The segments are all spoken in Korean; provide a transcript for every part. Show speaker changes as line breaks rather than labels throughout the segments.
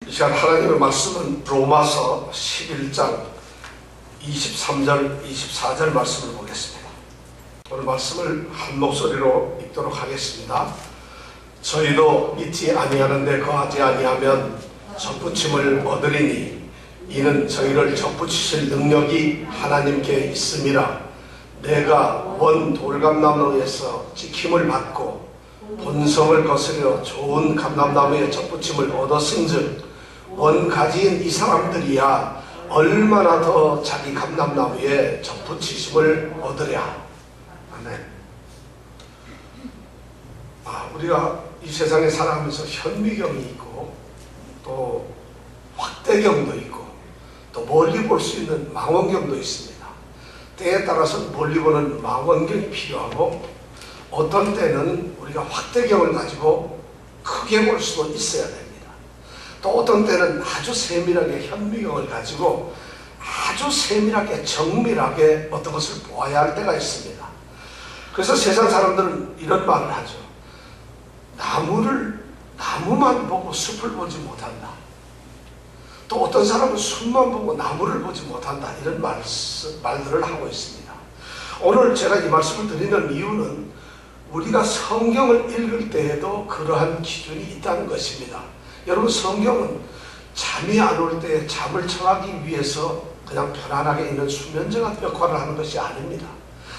이 시간 하나님의 말씀은 로마서 11장 23절 24절 말씀을 보겠습니다. 오늘 말씀을 한 목소리로 읽도록 하겠습니다. 저희도 믿지 아니하는데 거하지 아니하면 접붙임을 얻으리니 이는 저희를 접붙이실 능력이 하나님께 있음이라. 내가 원 돌감나무에서 지킴을 받고 본성을 거스려 좋은 감람나무의 접붙임을 얻었은즉 원 가지인 이 사람들이야 얼마나 더 자기 감람나무에 접붙이심을 얻으랴. 아멘. 우리가 이 세상에 살아가면서 현미경이 있고 또 확대경도 있고 또 멀리 볼 수 있는 망원경도 있습니다. 때에 따라서 멀리 보는 망원경이 필요하고 어떤 때는 우리가 확대경을 가지고 크게 볼 수도 있어야 됩니다. 또 어떤 때는 아주 세밀하게 현미경을 가지고 아주 세밀하게 정밀하게 어떤 것을 보아야 할 때가 있습니다. 그래서 세상 사람들은 이런 말을 하죠. 나무만 보고 숲을 보지 못한다. 또 어떤 사람은 숲만 보고 나무를 보지 못한다. 이런 말들을 하고 있습니다. 오늘 제가 이 말씀을 드리는 이유는 우리가 성경을 읽을 때에도 그러한 기준이 있다는 것입니다. 여러분, 성경은 잠이 안 올 때 잠을 청하기 위해서 그냥 편안하게 있는 수면제 같은 역할을 하는 것이 아닙니다.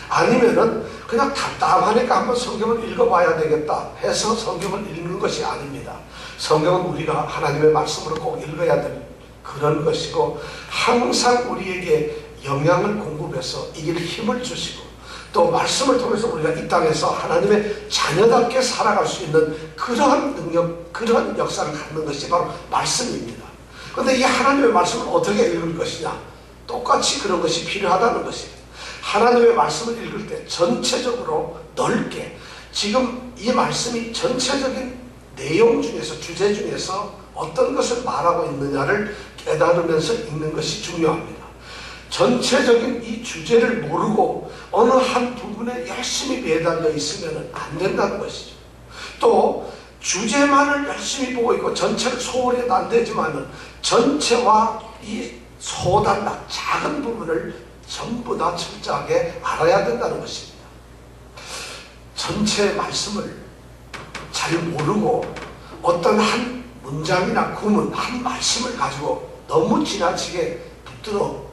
아니면은 그냥 답답하니까 한번 성경을 읽어봐야 되겠다 해서 성경을 읽는 것이 아닙니다. 성경은 우리가 하나님의 말씀으로 꼭 읽어야 될 그런 것이고 항상 우리에게 영향을 공급해서 이길 힘을 주시고 또 말씀을 통해서 우리가 이 땅에서 하나님의 자녀답게 살아갈 수 있는 그러한 능력, 그러한 역사를 갖는 것이 바로 말씀입니다. 그런데 이 하나님의 말씀을 어떻게 읽을 것이냐? 똑같이 그런 것이 필요하다는 것입니다. 하나님의 말씀을 읽을 때 전체적으로 넓게 지금 이 말씀이 전체적인 내용 중에서 주제 중에서 어떤 것을 말하고 있느냐를 깨달으면서 읽는 것이 중요합니다. 전체적인 이 주제를 모르고 어느 한 부분에 열심히 매달려 있으면 안 된다는 것이죠. 또 주제만을 열심히 보고 있고 전체를 소홀히 해도 안 되지만 전체와 이 소단락 작은 부분을 전부 다 철저하게 알아야 된다는 것입니다. 전체 말씀을 잘 모르고 어떤 한 문장이나 구문, 한 말씀을 가지고 너무 지나치게 붙들어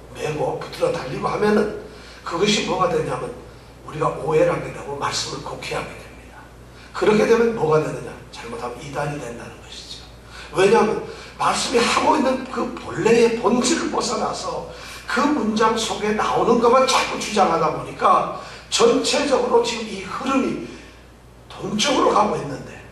달리고 하면은 그것이 뭐가 되냐면 우리가 오해를 하게 되고 말씀을 곡해하게 됩니다. 그렇게 되면 뭐가 되느냐? 잘못하면 이단이 된다는 것이죠. 왜냐하면 말씀이 하고 있는 그 본래의 본질을 벗어나서 그 문장 속에 나오는 것만 자꾸 주장하다 보니까 전체적으로 지금 이 흐름이 동쪽으로 가고 있는데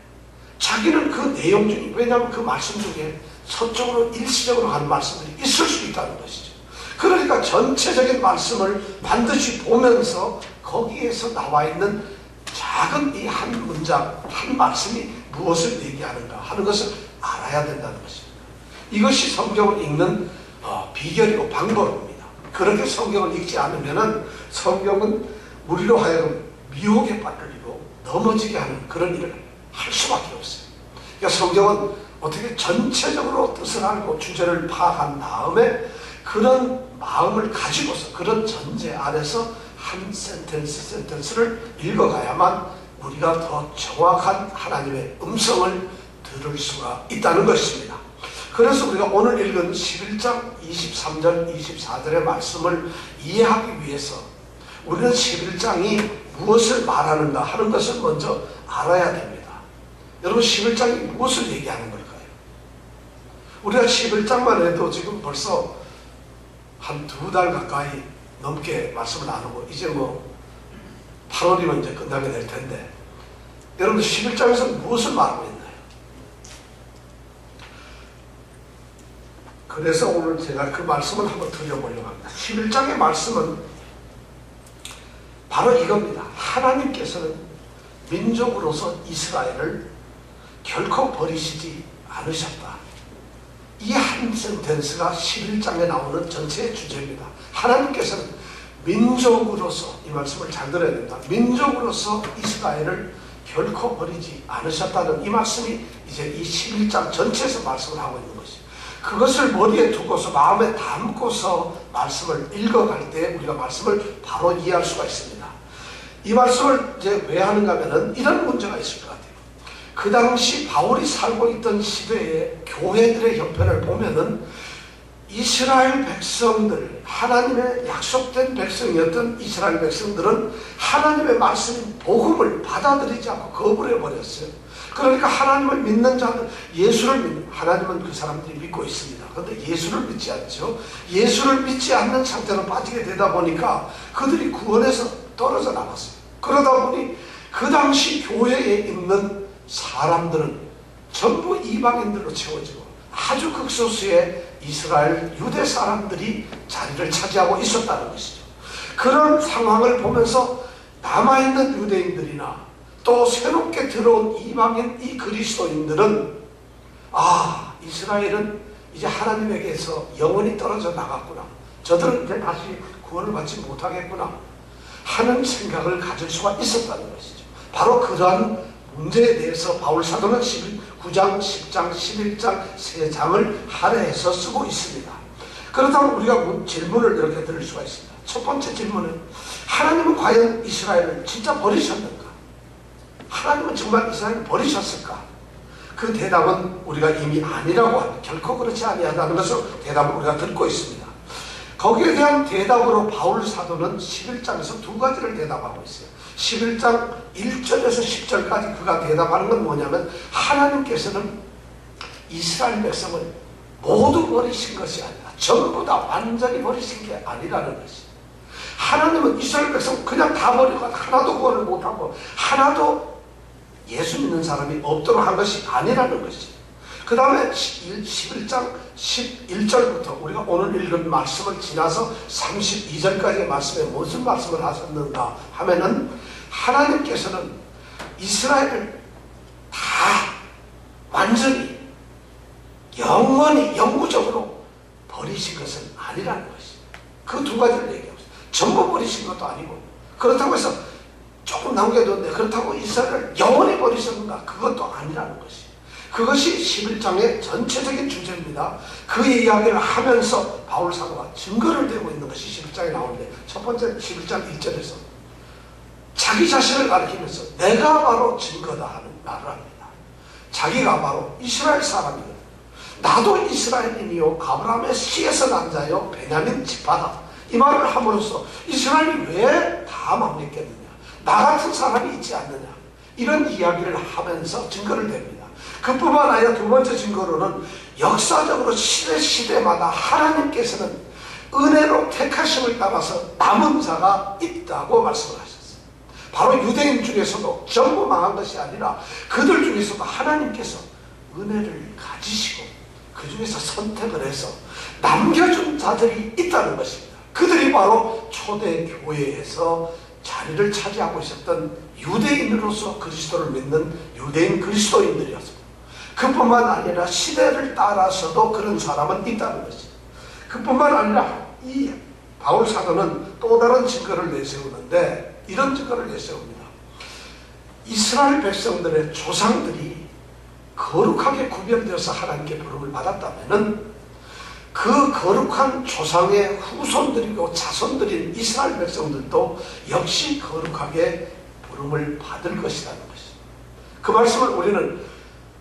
자기는 그 내용 중에, 왜냐하면 그 말씀 중에 서쪽으로 일시적으로 가는 말씀들이 있을 수 있다는 것이죠. 그러니까 전체적인 말씀을 반드시 보면서 거기에서 나와 있는 작은 이 한 문장, 한 말씀이 무엇을 얘기하는가 하는 것을 알아야 된다는 것입니다. 이것이 성경을 읽는 비결이고 방법입니다. 그렇게 성경을 읽지 않으면 성경은 우리로 하여금 미혹에 빠뜨리고 넘어지게 하는 그런 일을 할 수밖에 없어요. 그러니까 성경은 어떻게 전체적으로 뜻을 알고 주제를 파악한 다음에 그런 마음을 가지고서 그런 전제 안에서 한 센텐스를 읽어가야만 우리가 더 정확한 하나님의 음성을 들을 수가 있다는 것입니다. 그래서 우리가 오늘 읽은 11장 23절 24절의 말씀을 이해하기 위해서 우리는 11장이 무엇을 말하는가 하는 것을 먼저 알아야 됩니다. 여러분, 11장이 무엇을 얘기하는 걸까요? 우리가 11장만 해도 지금 벌써 한 2달 가까이 넘게 말씀을 나누고 이제 8월이면 이제 끝나게 될 텐데 여러분, 11장에서 무엇을 말하고 있나요? 그래서 오늘 제가 그 말씀을 한번 드려보려고 합니다. 11장의 말씀은 바로 이겁니다. 하나님께서는 민족으로서 이스라엘을 결코 버리시지 않으셨다. 이 한 센텐스가 11장에 나오는 전체의 주제입니다. 하나님께서는 민족으로서, 이 말씀을 잘 들어야 됩니다. 민족으로서 이스라엘을 결코 버리지 않으셨다는 이 말씀이 이제 이 11장 전체에서 말씀을 하고 있는 것이죠. 그것을 머리에 두고서 마음에 담고서 말씀을 읽어갈 때 우리가 말씀을 바로 이해할 수가 있습니다. 이 말씀을 이제 왜 하는가 하면은 이런 문제가 있을 것 같아요. 그 당시 바울이 살고 있던 시대의 교회들의 형편을 보면은 이스라엘 백성들, 하나님의 약속된 백성이었던 이스라엘 백성들은 하나님의 말씀인 복음을 받아들이지 않고 거부를 해버렸어요. 그러니까 하나님을 믿는 자들, 예수를 믿는, 하나님은 그 사람들이 믿고 있습니다. 그런데 예수를 믿지 않죠. 예수를 믿지 않는 상태로 빠지게 되다 보니까 그들이 구원에서 떨어져 나갔어요. 그러다 보니 그 당시 교회에 있는 사람들은 전부 이방인들로 채워지고 아주 극소수의 이스라엘 유대 사람들이 자리를 차지하고 있었다는 것이죠. 그런 상황을 보면서 남아있는 유대인들이나 또 새롭게 들어온 이방인 이 그리스도인들은 이스라엘은 이제 하나님에게서 영원히 떨어져 나갔구나, 저들은 이제 다시 구원을 받지 못하겠구나 하는 생각을 가질 수가 있었다는 것이죠. 바로 그러한 문제에 대해서 바울 사도는 9장, 10장, 11장 3장을 할애해서 쓰고 있습니다. 그렇다면 우리가 질문을 이렇게 드릴 수가 있습니다. 첫 번째 질문은, 하나님은 과연 이스라엘을 진짜 버리셨는가? 하나님은 정말 이스라엘을 버리셨을까? 그 대답은 우리가 이미 아니라고 합니다. 결코 그렇지 아니하다는 것을 대답을 우리가 듣고 있습니다. 거기에 대한 대답으로 바울 사도는 11장에서 두 가지를 대답하고 있어요. 11장 1절에서 10절까지 그가 대답하는 건 뭐냐면, 하나님께서는 이스라엘 백성을 모두 버리신 것이 아니라 전부 다 완전히 버리신 게 아니라는 것이, 하나님은 이스라엘 백성 그냥 다 버리고 하나도 구원을 못하고 하나도 예수 믿는 사람이 없도록 한 것이 아니라는 것이. 그 다음에 11장 11절부터 우리가 오늘 읽은 말씀을 지나서 32절까지의 말씀에 무슨 말씀을 하셨는가 하면은, 하나님께서는 이스라엘을 다 완전히 영원히 영구적으로 버리신 것은 아니라는 것이. 그 두 가지를 얘기하고 있어요. 전부 버리신 것도 아니고, 그렇다고 해서 조금 남겨뒀는데 그렇다고 이스라엘을 영원히 버리셨는가, 그것도 아니라는 것이. 그것이 11장의 전체적인 주제입니다. 그 이야기를 하면서 바울 사도가 증거를 대고 있는 것이 11장에 나오는데, 첫 번째 11장 1절에서 자기 자신을 가리키면서 내가 바로 증거다 하는 말을 합니다. 자기가 바로 이스라엘 사람이거든. 나도 이스라엘인이요 아브라함의 씨에서 난 자요 베냐민 지파다. 이 말을 함으로써 이스라엘이 왜 다 망했겠느냐, 나 같은 사람이 있지 않느냐, 이런 이야기를 하면서 증거를 댑니다. 그뿐만 아니라 두 번째 증거로는 역사적으로 시대마다 하나님께서는 은혜로 택하심을 따라서 남은 자가 있다고 말씀을 하셨어요. 바로 유대인 중에서도 전부 망한 것이 아니라 그들 중에서도 하나님께서 은혜를 가지시고 그 중에서 선택을 해서 남겨준 자들이 있다는 것입니다. 그들이 바로 초대 교회에서 자리를 차지하고 있었던 유대인으로서 그리스도를 믿는 유대인 그리스도인들이었습니다. 그뿐만 아니라 시대를 따라서도 그런 사람은 있다는 것입니다. 그뿐만 아니라 이 바울 사도는 또 다른 증거를 내세우는데, 이런 증거를 내세웁니다. 이스라엘 백성들의 조상들이 거룩하게 구별되어서 하나님께 부름을 받았다면은 그 거룩한 조상의 후손들이고 자손들인 이스라엘 백성들도 역시 거룩하게 부름을 받을 것이라는 것입니다. 그 말씀을 우리는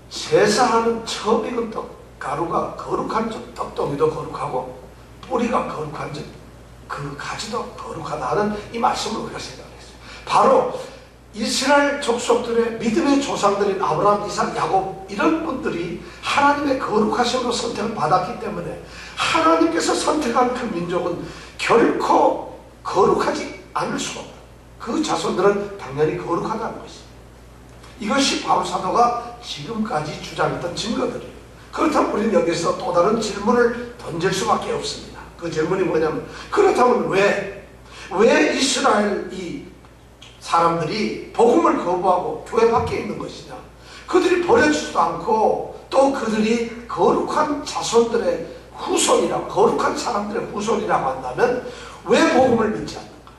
제사하는 처음 익은 가루가 거룩한 즉 떡덩이도 거룩하고 뿌리가 거룩한 즉 그 가지도 거룩하다는 이 말씀을 우리가 생각했어요. 바로 이스라엘 족속들의 믿음의 조상들인 아브라함, 이삭, 야곱 이런 분들이 하나님의 거룩하심으로 선택을 받았기 때문에 하나님께서 선택한 그 민족은 결코 거룩하지 않을 수가 없다. 그 자손들은 당연히 거룩하다는 것입니다. 이것이 바울 사도가 지금까지 주장했던 증거들이에요. 그렇다면 우리는 여기서 또 다른 질문을 던질 수밖에 없습니다. 그 질문이 뭐냐면, 그렇다면 왜 이스라엘 이 사람들이 복음을 거부하고 교회 밖에 있는 것이냐, 그들이 버려지지도 않고 또 그들이 거룩한 자손들의 후손이라고, 거룩한 사람들의 후손이라고 한다면 왜 복음을 믿지 않는가,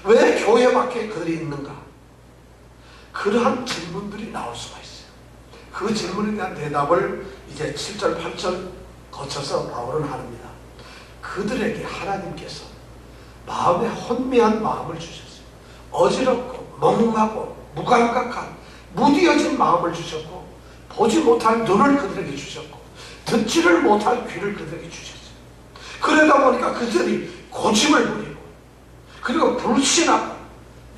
왜 교회 밖에 그들이 있는가, 그러한 질문들이 나올 수가 있어요. 그 질문에 대한 대답을 이제 7절, 8절 거쳐서 바울은 합니다. 그들에게 하나님께서 마음에 혼미한 마음을 주셨어요. 어지럽고 멍하고 무감각한 무디어진 마음을 주셨고, 보지 못할 눈을 그들에게 주셨고, 듣지를 못할 귀를 그들에게 주셨어요. 그러다 보니까 그들이 고집을 부리고, 그리고 불신하고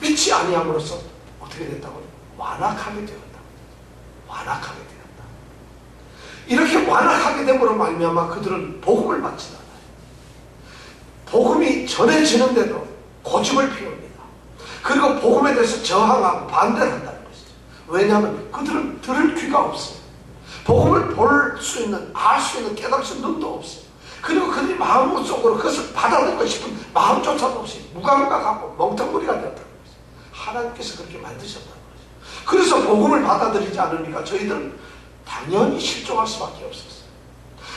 믿지 아니함으로써 어떻게 됐다고요? 완악하게 되었다. 완악하게 되었다. 이렇게 완악하게 됨으로 말미암아 그들은 복음을 받지 않아요. 복음이 전해지는데도 고집을 피웁니다. 그리고 복음에 대해서 저항하고 반대를 한다는 것이죠. 왜냐하면 그들은 들을 귀가 없어요. 복음을 볼 수 있는, 알 수 있는, 깨달을 수 있는 눈도 없어요. 그리고 그들이 마음속으로 그것을 받아들이고 싶은 마음조차도 없이 무감각하고 멍텅구리가 되었다는 것이죠. 하나님께서 그렇게 만드셨다는 거죠. 그래서 복음을 받아들이지 않으니까 저희들은 당연히 실종할 수밖에 없었어요.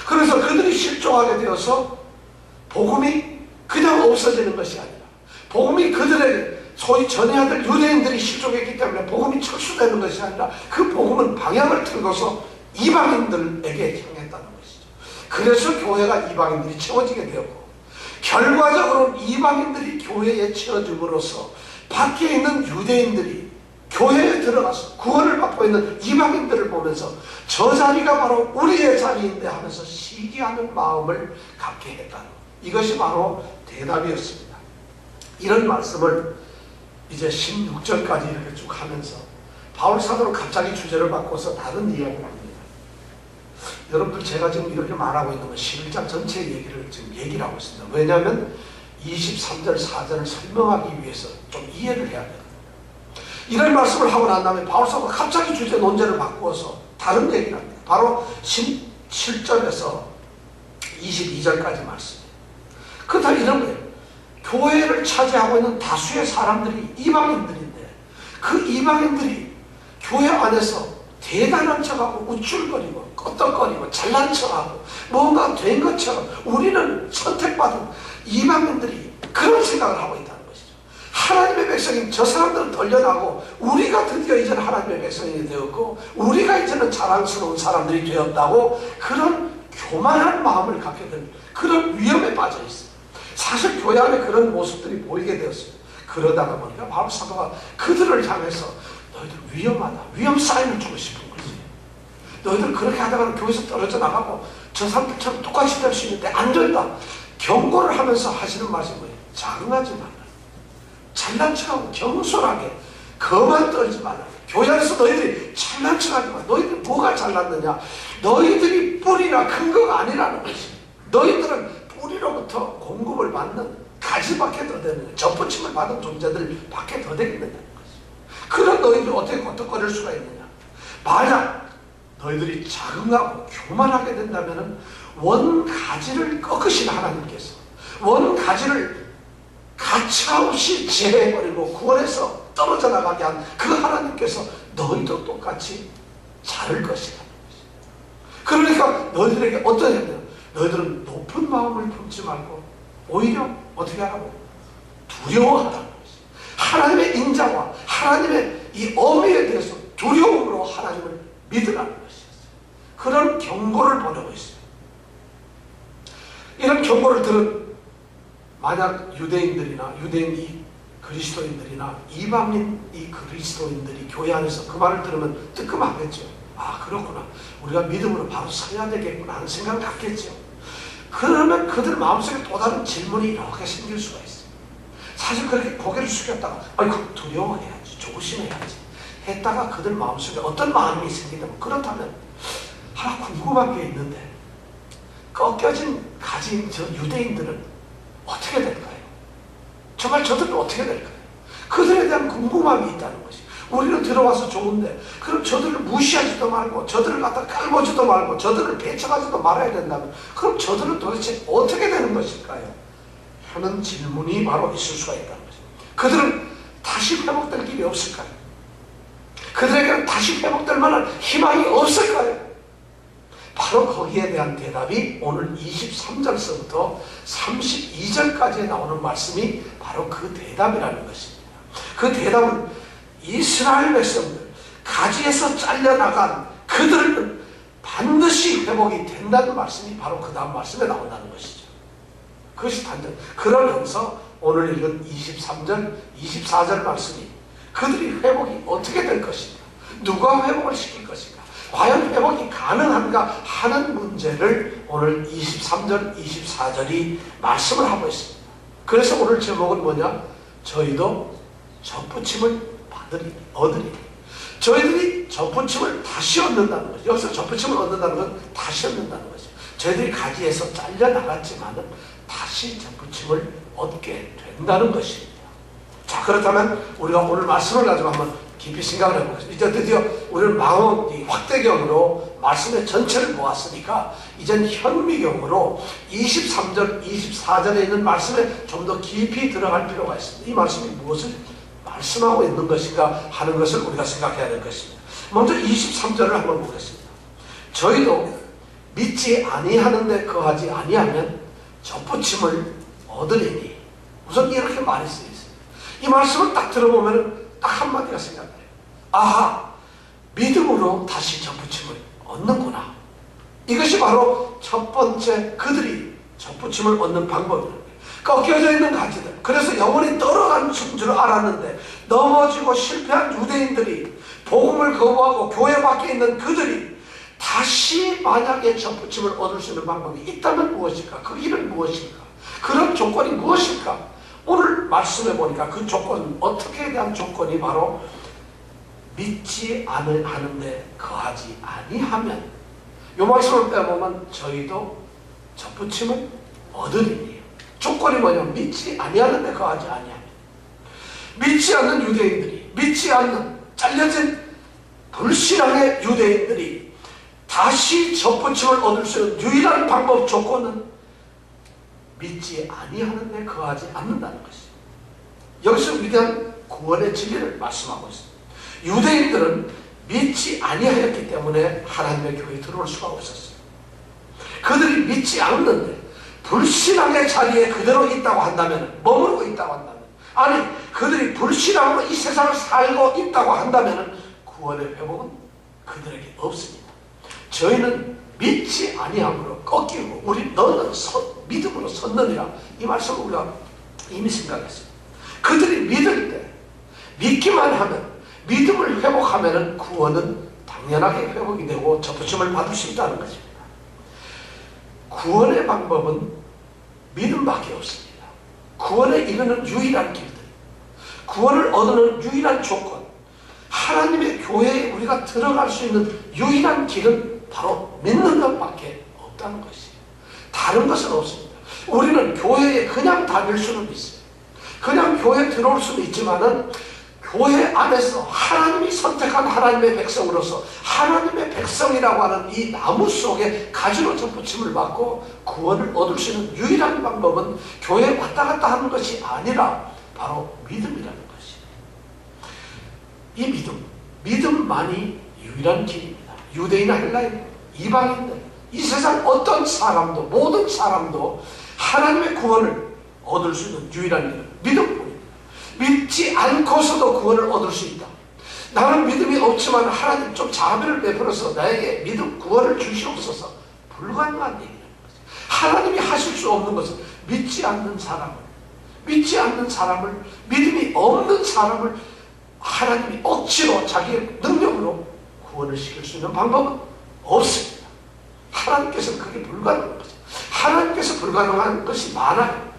그래서 그들이 실종하게 되어서 복음이 그냥 없어지는 것이 아니라, 복음이 그들에게 소위 전해야 될 유대인들이 실종했기 때문에 복음이 철수되는 것이 아니라, 그 복음은 방향을 틀고서 이방인들에게 향했다는 것이죠. 그래서 교회가 이방인들이 채워지게 되었고, 결과적으로는 이방인들이 교회에 채워짐으로써 밖에 있는 유대인들이 교회에 들어가서 구원을 받고 있는 이방인들을 보면서 저 자리가 바로 우리의 자리인데 하면서 시기하는 마음을 갖게 했다는, 이것이 바로 대답이었습니다. 이런 말씀을 이제 16절까지 이렇게 쭉 하면서 바울 사도는 갑자기 주제를 바꿔서 다른 이야기를 합니다. 여러분들, 제가 지금 이렇게 말하고 있는 건 11장 전체 얘기를 지금 얘기를 하고 있습니다. 왜냐하면 23절 4절을 설명하기 위해서 좀 이해를 해야 돼요. 이런 말씀을 하고 난 다음에 바울 사도가 갑자기 주제 논제를 바꾸어서 다른 얘기를 합니다. 바로 17절에서 22절까지 말씀이에요. 그렇다면 이런 거예요. 교회를 차지하고 있는 다수의 사람들이 이방인들인데, 그 이방인들이 교회 안에서 대단한 척하고 우쭐거리고 껐덕거리고 잘난 척하고 뭔가 된 것처럼 우리는 선택받은 이방인들이 그런 생각을 하고 있다는 것이죠. 하나님의 백성인 저 사람들은 덜려나고 우리가 드디어 이제는 하나님의 백성이 되었고 우리가 이제는 자랑스러운 사람들이 되었다고, 그런 교만한 마음을 갖게 된 그런 위험에 빠져 있어요. 사실 교회 안에 그런 모습들이 보이게 되었어요. 그러다가 보니까 바울 사도가 그들을 향해서 너희들 위험하다, 위험 사인을 주고 싶은 거지. 너희들 그렇게 하다가는 교회에서 떨어져 나가고 저 사람들처럼 똑같이 될 수 있는데 안 된다. 경고를 하면서 하시는 말씀이 뭐예요? 자긍하지 말라. 잘난 척하고 겸손하게 거만 떨지 말라. 교회 안에서 너희들이 잘난 척하지 마. 너희들이 뭐가 잘났느냐? 너희들이 뿌리나 근거가 아니라는 것이. 너희들은 뿌리로부터 공급을 받는 가지밖에 더 되는, 접붙임을 받은 존재들 밖에 더 되겠느냐는 것이. 그런 너희들이 어떻게 거떡거릴 수가 있느냐? 만약 너희들이 자긍하고 교만하게 된다면 원가지를 꺾으신 하나님께서 원가지를 가차없이 제해버리고 구원에서 떨어져 나가게 한 그 하나님께서 너희도 똑같이 자를 것이라는 것이. 그러니까 너희들에게 어떤 행동, 너희들은 높은 마음을 품지 말고 오히려 어떻게 하라고? 두려워하라는 것이. 하나님의 인자와 하나님의 이 어미에 대해서 두려움으로 하나님을 믿으라는 것이었어요. 그런 경고를 보내고 있어요. 이런 경고를 들은 만약 유대인들이나 유대인 이 그리스도인들이나 이방인 이 그리스도인들이 교회 안에서 그 말을 들으면 뜨끔하겠죠. 아, 그렇구나. 우리가 믿음으로 바로 서야 되겠구나 하는 생각을 갖겠죠. 그러면 그들 마음속에 또 다른 질문이 이렇게 생길 수가 있어요. 사실 그렇게 고개를 숙였다가 아이고 두려워해야지, 조심해야지 했다가 그들 마음속에 어떤 마음이 생긴다면, 그렇다면 하나 궁금한 게 있는데, 꺾여진 가진 저 유대인들은 어떻게 될까요? 정말 저들은 어떻게 될까요? 그들에 대한 궁금함이 있다는 것이. 우리는 들어와서 좋은데 그럼 저들을 무시하지도 말고 저들을 갖다 깔보지도 말고 저들을 배척하지도 말아야 된다면 그럼 저들은 도대체 어떻게 되는 것일까요? 하는 질문이 바로 있을 수가 있다는 것입니다. 그들은 다시 회복될 길이 없을까요? 그들에게는 다시 회복될 만한 희망이 없을까요? 바로 거기에 대한 대답이 오늘 23절서부터 32절까지에 나오는 말씀이 바로 그 대답이라는 것입니다. 그 대답은 이스라엘 백성들, 가지에서 잘려나간 그들은 반드시 회복이 된다는 말씀이 바로 그 다음 말씀에 나온다는 것이죠. 그것이 단정. 그러면서 오늘 읽은 23절, 24절 말씀이 그들이 회복이 어떻게 될 것인가? 누가 회복을 시킬 것인가? 과연 회복이 가능한가 하는 문제를 오늘 23절, 24절이 말씀을 하고 있습니다. 그래서 오늘 제목은 뭐냐? 저희도 접붙임을 얻으리니. 저희들이 접붙임을 다시 얻는다는 거죠. 여기서 접붙임을 얻는다는 건 다시 얻는다는 거죠. 저희들이 가지에서 잘려나갔지만은 다시 접붙임을 얻게 된다는 것입니다. 자, 그렇다면 우리가 오늘 말씀을 가지고 한번 깊이 생각을 해보겠습니다. 이제 드디어 우리는 망원 확대경으로 말씀의 전체를 보았으니까 이젠 현미경으로 23절, 24절에 있는 말씀에 좀 더 깊이 들어갈 필요가 있습니다. 이 말씀이 무엇을 말씀하고 있는 것인가 하는 것을 우리가 생각해야 될 것입니다. 먼저 23절을 한번 보겠습니다. 저희도 믿지 아니하는데 거하지 아니하면 접붙임을 얻으리니. 우선 이렇게 말이 쓰여 있습니다. 이 말씀을 딱 들어보면 딱 한마디가 생각나요. 아하, 믿음으로 다시 접붙임을 얻는구나. 이것이 바로 첫 번째 그들이 접붙임을 얻는 방법입니다. 꺾여져 있는 가지들, 그래서 영혼이 떨어간 줄 알았는데 넘어지고 실패한 유대인들이, 복음을 거부하고 교회 밖에 있는 그들이 다시 만약에 접붙임을 얻을 수 있는 방법이 있다면 무엇일까? 그 일은 무엇일까? 그런 조건이 무엇일까? 오늘 말씀해 보니까 그 조건은 어떻게 대한 조건이 바로 믿지 않는데 거하지 아니하면, 이 말씀을 빼보면 저희도 접붙임을 얻으리니. 조건이 뭐냐면 믿지 아니하는데 거하지 아니하면. 믿지 않는 유대인들이, 믿지 않는 잘려진 불신앙의 유대인들이 다시 접붙임을 얻을 수 있는 유일한 방법, 조건은 믿지 아니하는데 거하지 않는다는 것이죠. 여기서 위대한 구원의 진리를 말씀하고 있습니다. 유대인들은 믿지 아니하였기 때문에 하나님의 교회에 들어올 수가 없었어요. 그들이 믿지 않는데 불신앙의 자리에 그대로 있다고 한다면, 머무르고 있다고 한다면, 아니 그들이 불신앙으로 이 세상을 살고 있다고 한다면 구원의 회복은 그들에게 없습니다. 저희는 믿지 아니함으로 꺾이고 너는 믿음으로 섰느니라. 이 말씀을 우리가 이미 생각했어요. 그들이 믿을 때, 믿기만 하면, 믿음을 회복하면 구원은 당연하게 회복이 되고 접붙임을 받을 수 있다는 것입니다. 구원의 방법은 믿음밖에 없습니다. 구원에 이르는 유일한 길들, 구원을 얻는 유일한 조건, 하나님의 교회에 우리가 들어갈 수 있는 유일한 길은 바로 믿는 것밖에 없다는 것이에요. 다른 것은 없습니다. 우리는 교회에 그냥 다닐 수는 있어요. 그냥 교회에 들어올 수는 있지만은 교회 안에서 하나님이 선택한 하나님의 백성으로서 하나님의 백성이라고 하는 이 나무 속에 가지로 접붙임을 받고 구원을 얻을 수 있는 유일한 방법은 교회에 왔다 갔다 하는 것이 아니라 바로 믿음이라는 것이에요. 이 믿음만이 유일한 길입니다. 유대인이나 헬라인, 이방인들, 이 세상 어떤 사람도, 모든 사람도 하나님의 구원을 얻을 수 있는 유일한 길은 믿음뿐입니다. 믿지 않고서도 구원을 얻을 수 있다. 나는 믿음이 없지만 하나님 좀 자비를 베풀어서 나에게 믿음 구원을 주시옵소서. 불가능한 얘기라는 거죠. 하나님이 하실 수 없는 것은 믿지 않는 사람을, 믿음이 없는 사람을 하나님이 억지로 자기의 능력으로 구원을 시킬 수 있는 방법은 없습니다. 하나님께서는 그게 불가능한 거죠. 하나님께서 불가능한 것이 많아요.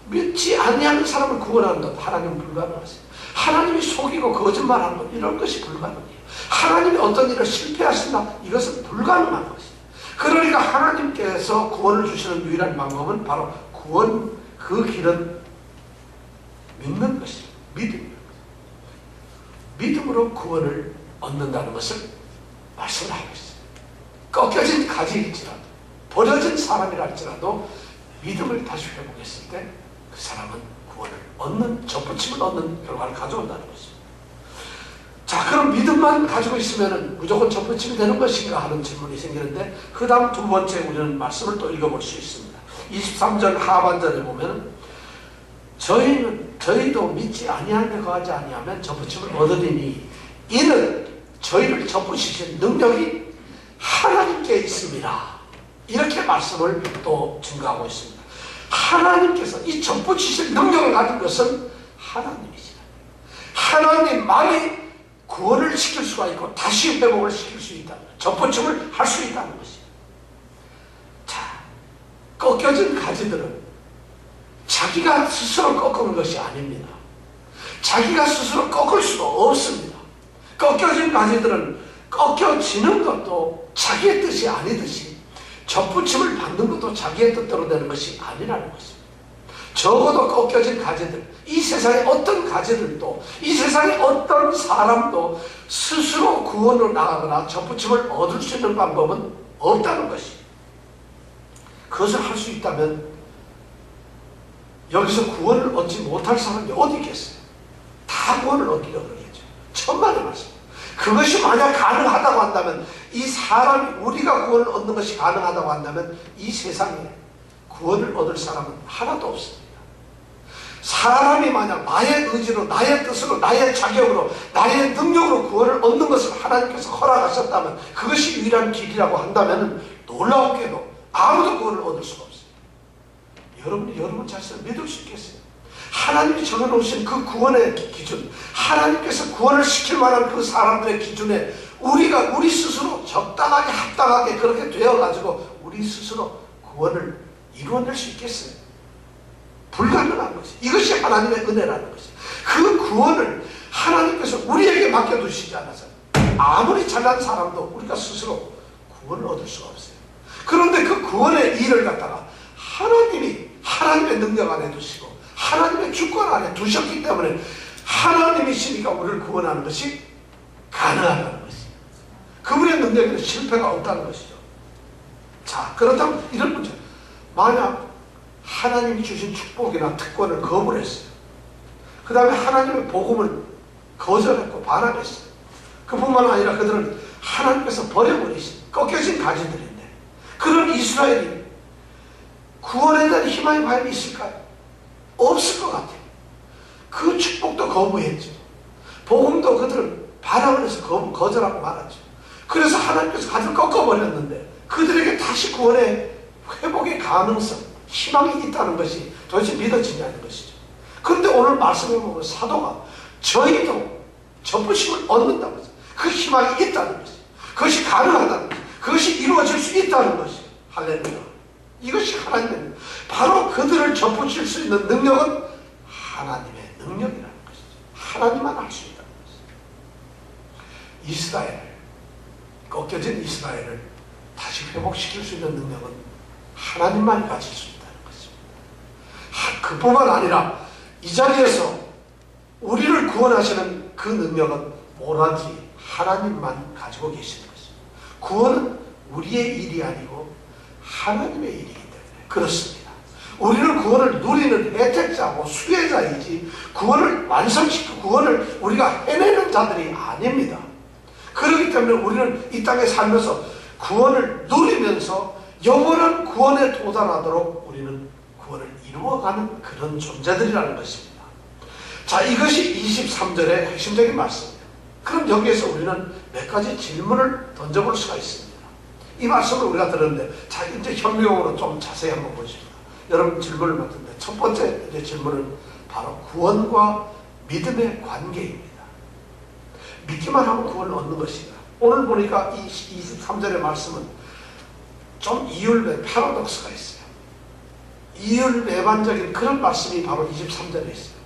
믿지 아니하는 사람을 구원하는 것, 하나님은 불가능하세요. 하나님이 속이고 거짓말하는 것, 이런 것이 불가능해요. 하나님이 어떤 일을 실패하신다, 이것은 불가능한 것이에요. 그러니까 하나님께서 구원을 주시는 유일한 방법은 바로 구원, 그 길은 믿는 것이에요. 믿음으로 구원을 얻는다는 것을 말씀을 하고 있어요. 꺾여진 가지일지라도, 버려진 사람이라 할지라도 믿음을 다시 회복했을 때 그 사람은 구원을 얻는, 접붙임을 얻는 결과를 가져온다는 것입니다. 자, 그럼 믿음만 가지고 있으면 무조건 접붙임이 되는 것인가 하는 질문이 생기는데, 그 다음 두 번째 우리는 말씀을 또 읽어볼 수 있습니다. 23절 하반절에 보면 저희도 믿지 아니하는데 거하지 아니하면 접붙임을 얻으리니 이는 저희를 접붙이신 능력이 하나님 하나님께 있습니다. 이렇게 말씀을 또 증거하고 있습니다. 하나님께서 이 접붙이실 능력을 가진 것은 하나님이시다. 하나님만이 구원을 시킬 수가 있고 다시 회복을 시킬 수 있다는 것, 접붙임을 할 수 있다는 것이다. 자, 꺾여진 가지들은 자기가 스스로 꺾는 것이 아닙니다. 자기가 스스로 꺾을 수도 없습니다. 꺾여진 가지들은 꺾여지는 것도 자기의 뜻이 아니듯이 접붙임을 받는 것도 자기의 뜻대로 되는 것이 아니라는 것입니다. 적어도 꺾여진 가지들, 이 세상의 어떤 가지들도, 이 세상의 어떤 사람도 스스로 구원으로 나가거나 접붙임을 얻을 수 있는 방법은 없다는 것입니다. 그것을 할 수 있다면 여기서 구원을 얻지 못할 사람이 어디 있겠어요? 다 구원을 얻기로 그러겠죠. 천만의 말씀. 그것이 만약 가능하다고 한다면, 이 사람이, 우리가 구원을 얻는 것이 가능하다고 한다면 이 세상에 구원을 얻을 사람은 하나도 없습니다. 사람이 만약 나의 의지로, 나의 뜻으로, 나의 자격으로, 나의 능력으로 구원을 얻는 것을 하나님께서 허락하셨다면, 그것이 유일한 길이라고 한다면 놀라웠게도 아무도 구원을 얻을 수가 없습니다. 여러분이 여러분 자신을 믿을 수 있겠어요? 하나님이 정해놓으신 그 구원의 기준, 하나님께서 구원을 시킬 만한 그 사람들의 기준에 우리가 우리 스스로 적당하게 합당하게 그렇게 되어가지고 우리 스스로 구원을 이루어낼 수 있겠어요? 불가능한 것이, 이것이 하나님의 은혜라는 것이. 그 구원을 하나님께서 우리에게 맡겨두시지 않아서 아무리 잘난 사람도 우리가 스스로 구원을 얻을 수가 없어요. 그런데 그 구원의 일을 갖다가 하나님이 하나님의 능력 안에 두시고 하나님의 주권 안에 두셨기 때문에 하나님이시니까 우리를 구원하는 것이 가능하다는 것이죠. 그분의 능력에는 실패가 없다는 것이죠. 자, 그렇다면 이런 문제, 만약 하나님이 주신 축복이나 특권을 거부를 했어요. 그 다음에 하나님의 복음을 거절했고 반항했어요. 그뿐만 아니라 그들은 하나님께서 버려버리신 꺾여진 가지들인데, 그런 이스라엘이 구원에 대한 희망이 과연 있을까요? 없을 것 같아요. 그 축복도 거부했죠. 복음도 그들은 반항을 해서 거절하고 말았죠. 그래서 하나님께서 가지를 꺾어버렸는데 그들에게 다시 구원의 회복의 가능성, 희망이 있다는 것이 도대체 믿어지냐는 것이죠. 그런데 오늘 말씀해 보면 사도가 저희도 접붙임을 얻는다고 해서 그 희망이 있다는 것이, 그것이 가능하다는 것이, 그것이 이루어질 수 있다는 것이, 할렐루야. 이것이 하나님의, 바로 그들을 접붙일 수 있는 능력은 하나님의 능력이라는 것이죠. 하나님만 할 수 있다는 것이죠. 이스라엘, 꺾여진 이스라엘을 다시 회복시킬 수 있는 능력은 하나님만이 가질 수 있다는 것입니다. 그뿐만 아니라 이 자리에서 우리를 구원하시는 그 능력은 오로지 하나님만 가지고 계시는 것입니다. 구원은 우리의 일이 아니고 하나님의 일이기 때문에 그렇습니다. 우리는 구원을 누리는 혜택자고 수혜자이지 구원을 완성시키고 구원을 우리가 해내는 자들이 아닙니다. 그렇기 때문에 우리는 이 땅에 살면서 구원을 누리면서 영원한 구원에 도달하도록 우리는 구원을 이루어가는 그런 존재들이라는 것입니다. 자, 이것이 23절의 핵심적인 말씀입니다. 그럼 여기에서 우리는 몇 가지 질문을 던져볼 수가 있습니다. 이 말씀을 우리가 들었는데, 자, 이제 현명으로 좀 자세히 한번 보십시다. 여러분 질문을 받는데, 첫 번째 이제 질문은 바로 구원과 믿음의 관계입니다. 믿기만 하면 구원을 얻는 것이다. 오늘 보니까 이 23절의 말씀은 좀 이율배, 패러독스가 있어요. 이율배반적인 그런 말씀이 바로 23절에 있어요.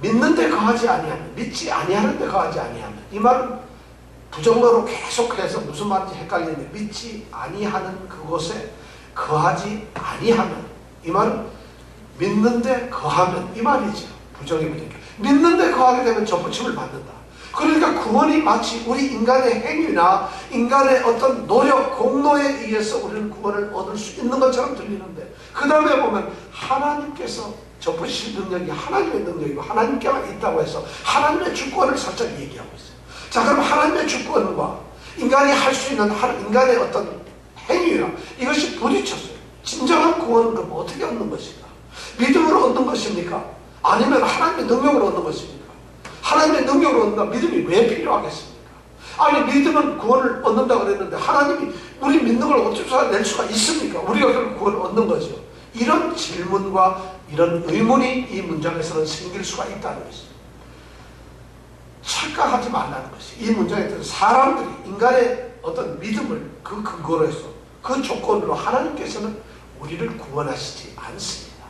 믿는데 거하지 아니하면, 믿지 아니하는데 거하지 아니하면, 이 말은 부정어로 계속해서 무슨 말인지 헷갈리는데, 믿지 아니하는 그곳에 거하지 아니하면, 이 말은 믿는데 거하면, 이 말이죠. 부정의 부정. 믿는데 거하게 되면 접붙임을 받는다. 그러니까 구원이 마치 우리 인간의 행위나 인간의 어떤 노력, 공로에 의해서 우리는 구원을 얻을 수 있는 것처럼 들리는데, 그 다음에 보면 하나님께서 접붙이실 능력이 하나님의 능력이고 하나님께만 있다고 해서 하나님의 주권을 살짝 얘기하고 있어요. 자, 그럼 하나님의 주권과 인간이 할 수 있는 인간의 어떤 행위나 이것이 부딪혔어요. 진정한 구원은 그럼 어떻게 얻는 것인가? 믿음으로 얻는 것입니까? 아니면 하나님의 능력으로 얻는 것입니까? 하나님의 능력으로 얻는다 믿음이 왜 필요하겠습니까? 아니 믿으면 구원을 얻는다 그랬는데 하나님이 우리 믿는 걸 어떻게 낼 수가 있습니까? 우리가 결국 구원을 얻는 거죠. 이런 질문과 이런 의문이 이 문장에서는 생길 수가 있다는 것이죠. 착각하지 말라는 것이 이 문장에 뜨는 사람들이 인간의 어떤 믿음을 그 근거로 해서 그 조건으로 하나님께서는 우리를 구원하시지 않습니다.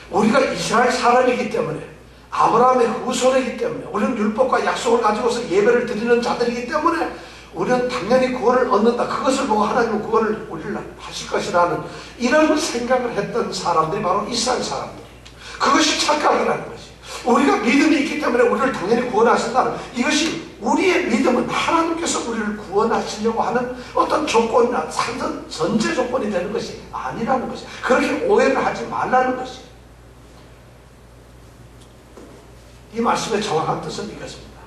우리가 이스라엘 사람이기 때문에 아브라함의 후손이기 때문에 우리는 율법과 약속을 가지고서 예배를 드리는 자들이기 때문에 우리는 당연히 구원을 얻는다. 그것을 보고 하나님은 구원을 우리를 하실 것이라는 이런 생각을 했던 사람들이 바로 이스라엘 사람들이에요. 그것이 착각이라는 것이. 우리가 믿음이 있기 때문에 우리를 당연히 구원하신다는 이것이 우리의 믿음은 하나님께서 우리를 구원하시려고 하는 어떤 조건이나 전제 조건이 되는 것이 아니라는 것이. 그렇게 오해를 하지 말라는 것이. 이 말씀의 정확한 뜻은 이것입니다.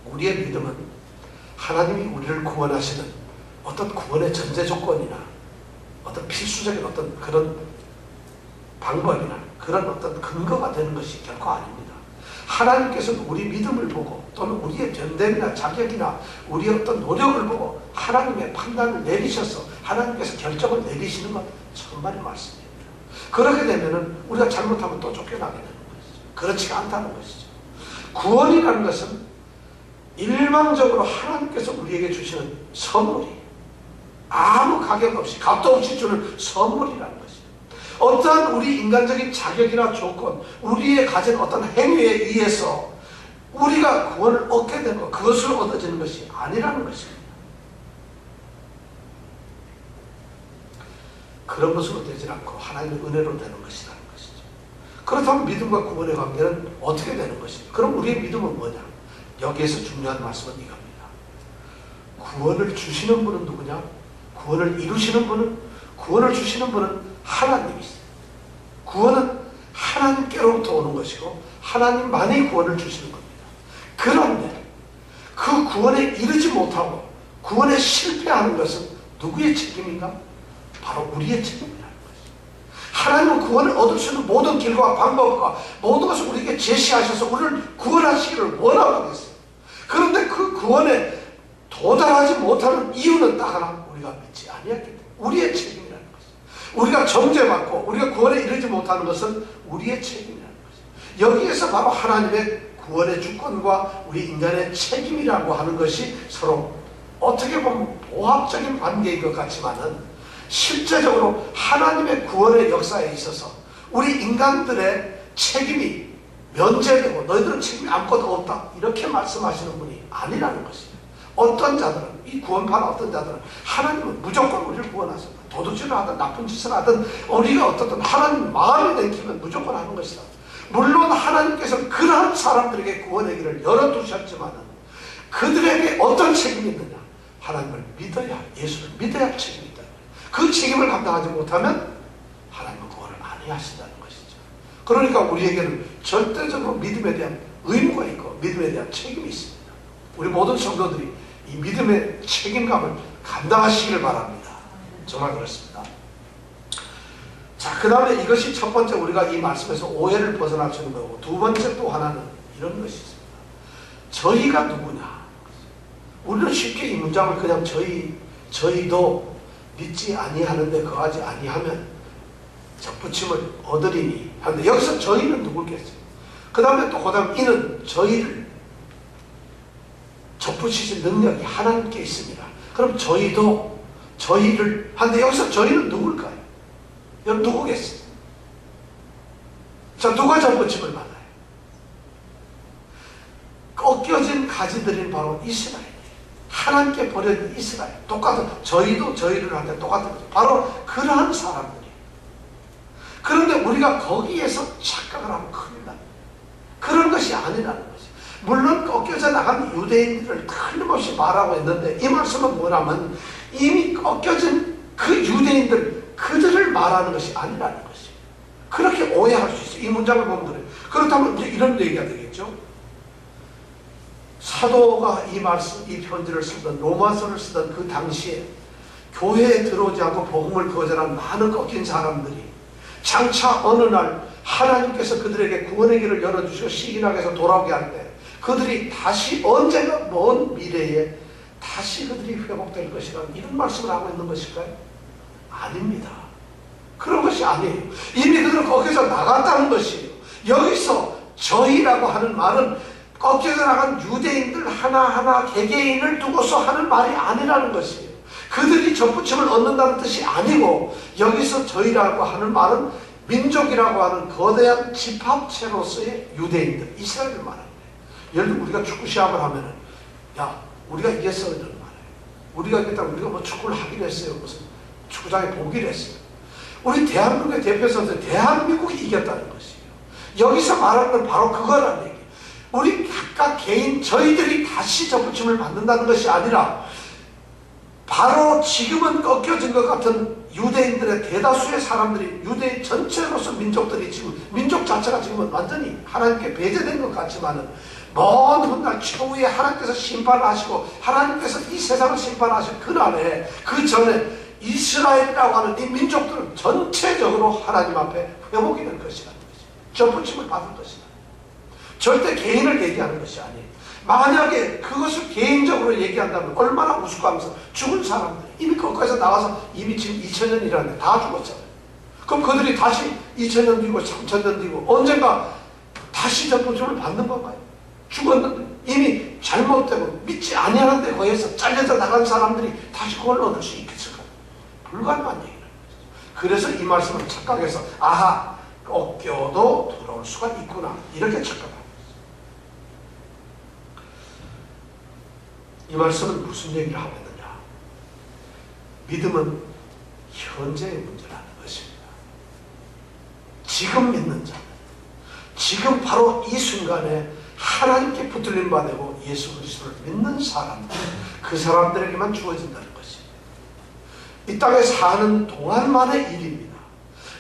우리의 믿음은 하나님이 우리를 구원하시는 어떤 구원의 전제 조건이나 어떤 필수적인 어떤 그런 방법이나 그런 어떤 근거가 되는 것이 결코 아닙니다. 하나님께서는 우리 믿음을 보고 또는 우리의 변됨이나 자격이나 우리의 어떤 노력을 보고 하나님의 판단을 내리셔서 하나님께서 결정을 내리시는 건 천만의 말씀입니다. 그렇게 되면은 우리가 잘못하면 또 쫓겨나게 되는 것이죠. 그렇지가 않다는 것이죠. 구원이라는 것은 일방적으로 하나님께서 우리에게 주시는 선물이 아무 가격 없이 값도 없이 주는 선물이라는 것이죠. 어떠한 우리 인간적인 자격이나 조건, 우리의 가진 어떤 행위에 의해서 우리가 구원을 얻게 되고 그것을 얻어지는 것이 아니라는 것입니다. 그런 것으로 되지 않고 하나님의 은혜로 되는 것이라는 것이죠. 그렇다면 믿음과 구원의 관계는 어떻게 되는 것입니까? 그럼 우리의 믿음은 뭐냐? 여기에서 중요한 말씀은 이겁니다. 구원을 주시는 분은 누구냐? 구원을 이루시는 분은, 구원을 주시는 분은 하나님이세요. 구원은 하나님께로부터 오는 것이고 하나님만이 구원을 주시는 겁니다. 그런데 그 구원에 이르지 못하고 구원에 실패하는 것은 누구의 책임인가? 바로 우리의 책임이라는 것이죠. 하나님은 구원을 얻을 수 있는 모든 길과 방법과 모든 것을 우리에게 제시하셔서 우리를 구원하시기를 원하고 계세요. 그런데 그 구원에 도달하지 못하는 이유는 딱 하나, 우리가 믿지 아니했기 때문에 우리의 책임이라는 것이죠. 우리가 정죄받고 우리가 구원에 이르지 못하는 것은 우리의 책임이라는 것이죠. 여기에서 바로 하나님의 구원의 주권과 우리 인간의 책임이라고 하는 것이 서로 어떻게 보면 보합적인 관계인 것 같지만은 실제적으로 하나님의 구원의 역사에 있어서 우리 인간들의 책임이 면제되고 너희들은 책임이 아무것도 없다 이렇게 말씀하시는 분이 아니라는 것이에요. 어떤 자들은, 이 구원받은 어떤 자들은 하나님은 무조건 우리를 구원하십니다. 도둑질을 하든 나쁜 짓을 하든 우리가 어떻든 하나님 마음이 내키면 무조건 하는 것이다. 물론 하나님께서는 그러한 사람들에게 구원의 길을 열어두셨지만 그들에게 어떤 책임이 있느냐? 하나님을 믿어야, 예수를 믿어야 할 책임이 있다. 그 책임을 감당하지 못하면 하나님은 구원을 안 해야 하신다는 것이죠. 그러니까 우리에게는 절대적으로 믿음에 대한 의무가 있고 믿음에 대한 책임이 있습니다. 우리 모든 성도들이 이 믿음의 책임감을 감당하시기를 바랍니다. 정말 그렇습니다. 자, 그 다음에 이것이 첫 번째 우리가 이 말씀에서 오해를 벗어날 수 있는 거고, 두 번째 또 하나는 이런 것이 있습니다. 저희가 누구냐? 우리는 쉽게 이 문장을 그냥 저희도 믿지 아니하는데 거하지 아니하면 접붙임을 얻으리니 하는데, 여기서 저희는 누구겠어요? 그 다음에 또 그 다음 이는 저희를 접붙이실 능력이 하나님께 있습니다. 그럼 저희도 저희를 하는데 여기서 저희는 누굴까요? 여러분 누구겠어요? 자, 누가 접붙임을 받아요? 꺾여진 가지들인 바로 이스라엘. 하나님께 버려진 이스라엘. 똑같은, 저희도 저희를 할 때 똑같은 거죠. 바로 그러한 사람들이. 그런데 우리가 거기에서 착각을 하면 큰일 납니다. 그런 것이 아니라는 거죠. 물론 꺾여져 나간 유대인들을 틀림없이 말하고 있는데, 이 말씀은 뭐냐면 이미 꺾여진 그 유대인들, 그들을 말하는 것이 아니라는 것이에요. 그렇게 오해할 수 있어요. 이 문장을 보면 그래요. 그렇다면 이제 이런 얘기가 되겠죠. 사도가 이 말씀, 이 편지를 쓰던, 로마서를 쓰던 그 당시에 교회에 들어오지 않고 복음을 거절한 많은 꺾인 사람들이 장차 어느 날 하나님께서 그들에게 구원의 길을 열어주시고 시기나게서 돌아오게 할 때 그들이 다시 언젠가 먼 미래에 다시 그들이 회복될 것이라는 이런 말씀을 하고 있는 것일까요? 아닙니다. 그런 것이 아니에요. 이미 그들은 거기서 나갔다는 것이에요. 여기서 저희라고 하는 말은 꺾여져 나간 유대인들 하나하나 개개인을 두고서 하는 말이 아니라는 것이에요. 그들이 접붙임을 얻는다는 뜻이 아니고, 여기서 저희라고 하는 말은 민족이라고 하는 거대한 집합체로서의 유대인들, 이스라엘을 말합니다. 예를 들어 우리가 축구 시합을 하면은, 야, 우리가 이겼어, 이런 말이에요. 우리가 이겼다고, 우리가 뭐 축구를 하기로 했어요. 무슨 축구장에 보기로 했어요. 우리 대한민국의 대표 선수, 대한민국이 이겼다는 것이에요. 여기서 말하는 건 바로 그거라는 얘기예요. 우리 각각 개인, 저희들이 다시 접붙임을 받는다는 것이 아니라, 바로 지금은 꺾여진 것 같은 유대인들의 대다수의 사람들이, 유대인 전체로서 민족들이 지금, 민족 자체가 지금은 완전히 하나님께 배제된 것 같지만은, 먼 훗날 최후에 하나님께서 심판을 하시고 하나님께서 이 세상을 심판하실 그날에, 그 전에 이스라엘이라고 하는 이 민족들은 전체적으로 하나님 앞에 회복이 될 것이라는 것이죠. 접붙임을 받을 것이다. 절대 개인을 얘기하는 것이 아니에요. 만약에 그것을 개인적으로 얘기한다면 얼마나 우스워하면서 죽은 사람들, 이미 거기서 나와서 이미 지금 2000년이라는데 다 죽었잖아요. 그럼 그들이 다시 2000년 뒤고 3000년 뒤고 언젠가 다시 접붙임을 받는 건가요? 죽었는데 이미 잘못되고 믿지 아니하는 데 거기서 잘려져 나간 사람들이 다시 그걸 얻을 수 있겠을까요? 불가능한 얘기라는 거죠. 그래서 이 말씀을 착각해서 아하, 꺾여도 돌아올 수가 있구나, 이렇게 착각합니다. 이 말씀은 무슨 얘기를 하고 있느냐? 믿음은 현재의 문제라는 것입니다. 지금 믿는 자는, 지금 바로 이 순간에 하나님께 붙들림 받고 예수 그리스도를 믿는 사람들, 그 사람들에게만 주어진다는 것입니다. 이 땅에 사는 동안만의 일입니다.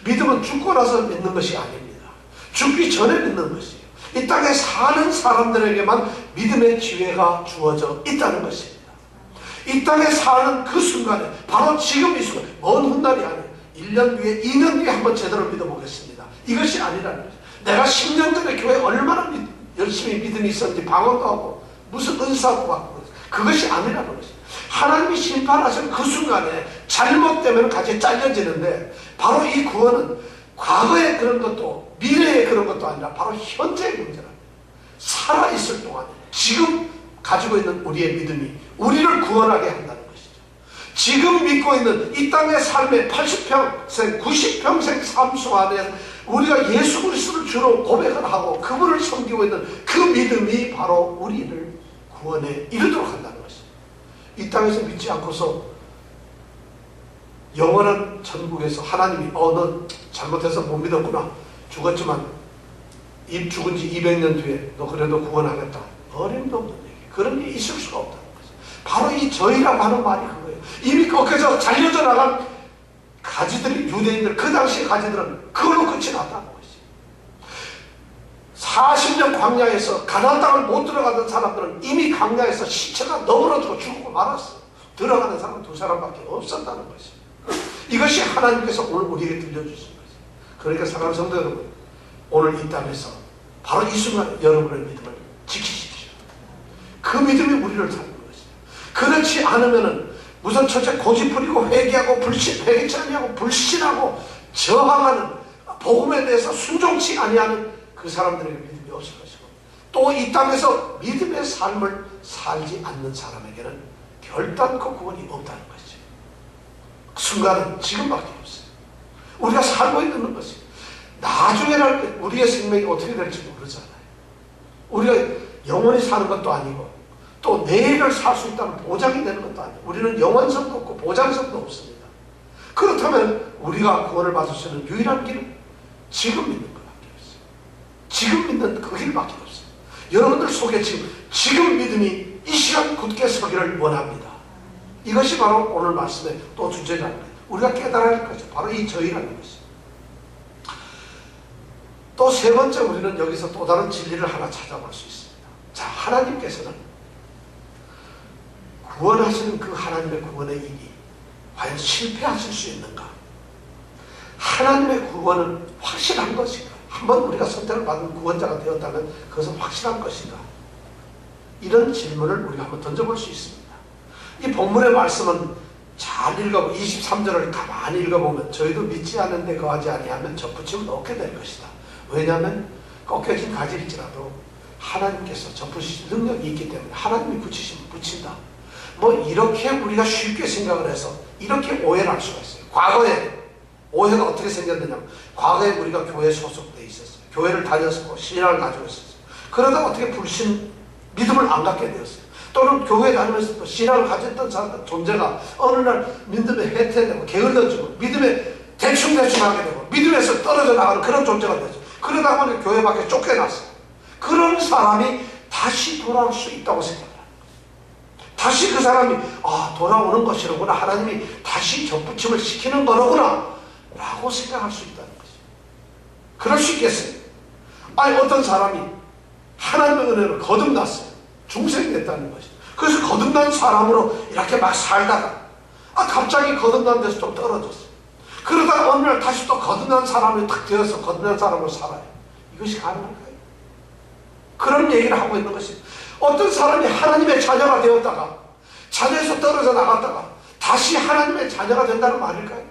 믿음은 죽고 나서 믿는 것이 아닙니다. 죽기 전에 믿는 것이에요. 이 땅에 사는 사람들에게만 믿음의 기회가 주어져 있다는 것입니다. 이 땅에 사는 그 순간에, 바로 지금 이 순간, 먼 훗날이 아니에요. 1년 뒤에, 2년 뒤에 한번 제대로 믿어보겠습니다, 이것이 아니라는 거죠. 내가 10년 전에 교회에 얼마나 열심히 믿음이 있었는지 방언도 하고 무슨 은사도 받고, 그것이 아니라는 것이죠. 하나님이 심판하시는 그 순간에 잘못되면 같이 잘려지는데, 바로 이 구원은 과거의 그런 것도 미래의 그런 것도 아니라 바로 현재의 문제랍니다. 살아있을 동안 지금 가지고 있는 우리의 믿음이 우리를 구원하게 한다는 것이죠. 지금 믿고 있는 이 땅의 삶의 80평생, 90평생 삶 속안에 우리가 예수 그리스도를 주로 고백을 하고 그분을 섬기고 있는 그 믿음이 바로 우리를 구원에 이르도록 한다는 것이죠. 이 땅에서 믿지 않고서 영원한 천국에서 하나님이 너 잘못해서 못 믿었구나, 죽었지만 죽은 지 200년 뒤에 너 그래도 구원하겠다, 어림도 없는 얘기, 그런 게 있을 수가 없다는 거죠. 바로 이 저희라고 하는 말이 그거예요. 이미 거기서 잘려져 나간 가지들이, 유대인들, 그 당시 가지들은 그걸로 끝이 났다는 것이죠. 40년 광야에서 가나안 땅을 못 들어가던 사람들은 이미 광야에서 시체가 너무너지고 죽고 말았어요. 들어가는 사람은 2사람밖에 없었다는 것이죠. 이것이 하나님께서 오늘 우리에게 들려주신 것이죠. 그러니까 사랑하는 성도 여러분, 오늘 이 땅에서 바로 이 순간 여러분의 믿음을 지키십시오. 그 믿음이 우리를 살리는 것이죠. 그렇지 않으면은 무슨 첫째 고집부리고 회개하고 회개치 아니하고 불신하고 저항하는, 복음에 대해서 순종치 아니하는 그 사람들에게 믿음이 없을 것이고, 또 이 땅에서 믿음의 삶을 살지 않는 사람에게는 결단코 구원이 없다는 것이죠. 순간은 지금밖에 없어요. 우리가 살고 있는 것이 나중에는 우리의 생명이 어떻게 될지 모르잖아요. 우리가 영원히 사는 것도 아니고 또 내일을 살 수 있다는 보장이 되는 것도 아니고, 우리는 영원성도 없고 보장성도 없습니다. 그렇다면 우리가 구원을 받을 수 있는 유일한 길은 지금 믿는 것밖에 없어요. 지금 믿는 그 길밖에 없어요. 여러분들 속에 지금 믿음이 이 시간 굳게 서기를 원합니다. 이것이 바로 오늘 말씀의 또 주제라는 거예요. 우리가 깨달아야 할 것이죠. 바로 이 저희라는 것이죠. 또 세 번째, 우리는 여기서 또 다른 진리를 하나 찾아볼 수 있습니다. 자, 하나님께서는 구원하시는 그 하나님의 구원의 일이 과연 실패하실 수 있는가? 하나님의 구원은 확실한 것인가? 한번 우리가 선택을 받은 구원자가 되었다면 그것은 확실한 것인가? 이런 질문을 우리가 한번 던져볼 수 있습니다. 이 본문의 말씀은 잘 읽어보면 23절을 가만히 읽어보면 저희도 믿지 않는데 거하지 아니하면 접붙임을 얻게 될 것이다. 왜냐하면 꺾여진 가지일지라도 하나님께서 접붙이실 능력이 있기 때문에 하나님이 붙이시면 붙인다. 뭐 이렇게 우리가 쉽게 생각을 해서 이렇게 오해를 할 수가 있어요. 과거에 오해가 어떻게 생겼느냐면 과거에 우리가 교회에 소속돼 있었어요. 교회를 다녔고 신앙을 가지고 있었어요. 그러다 어떻게 불신 믿음을 안 갖게 되었어요. 또는 교회에 다니면서 신앙을 가졌던 사람 존재가 어느 날 믿음에 해태되고 게을러지고 믿음에 대충대충 하게 되고 믿음에서 떨어져 나가는 그런 존재가 되죠. 그러다 보니 교회 밖에 쫓겨났어요. 그런 사람이 다시 돌아올 수 있다고 생각해요. 다시 그 사람이 돌아오는 것이로구나, 하나님이 다시 접붙임을 시키는 거로구나 라고 생각할 수 있다는 거죠. 그럴 수 있겠어요? 아니 어떤 사람이 하나님의 은혜로 거듭났어요. 중생이 됐다는 것이죠. 그래서 거듭난 사람으로 이렇게 막 살다가 갑자기 거듭난 데서 좀 떨어졌어요. 그러다가 어느 날 다시 또 거듭난 사람이 탁 되어서 거듭난 사람으로 살아요. 이것이 가능할까요? 그런 얘기를 하고 있는 것이, 어떤 사람이 하나님의 자녀가 되었다가 자녀에서 떨어져 나갔다가 다시 하나님의 자녀가 된다는 말일까요?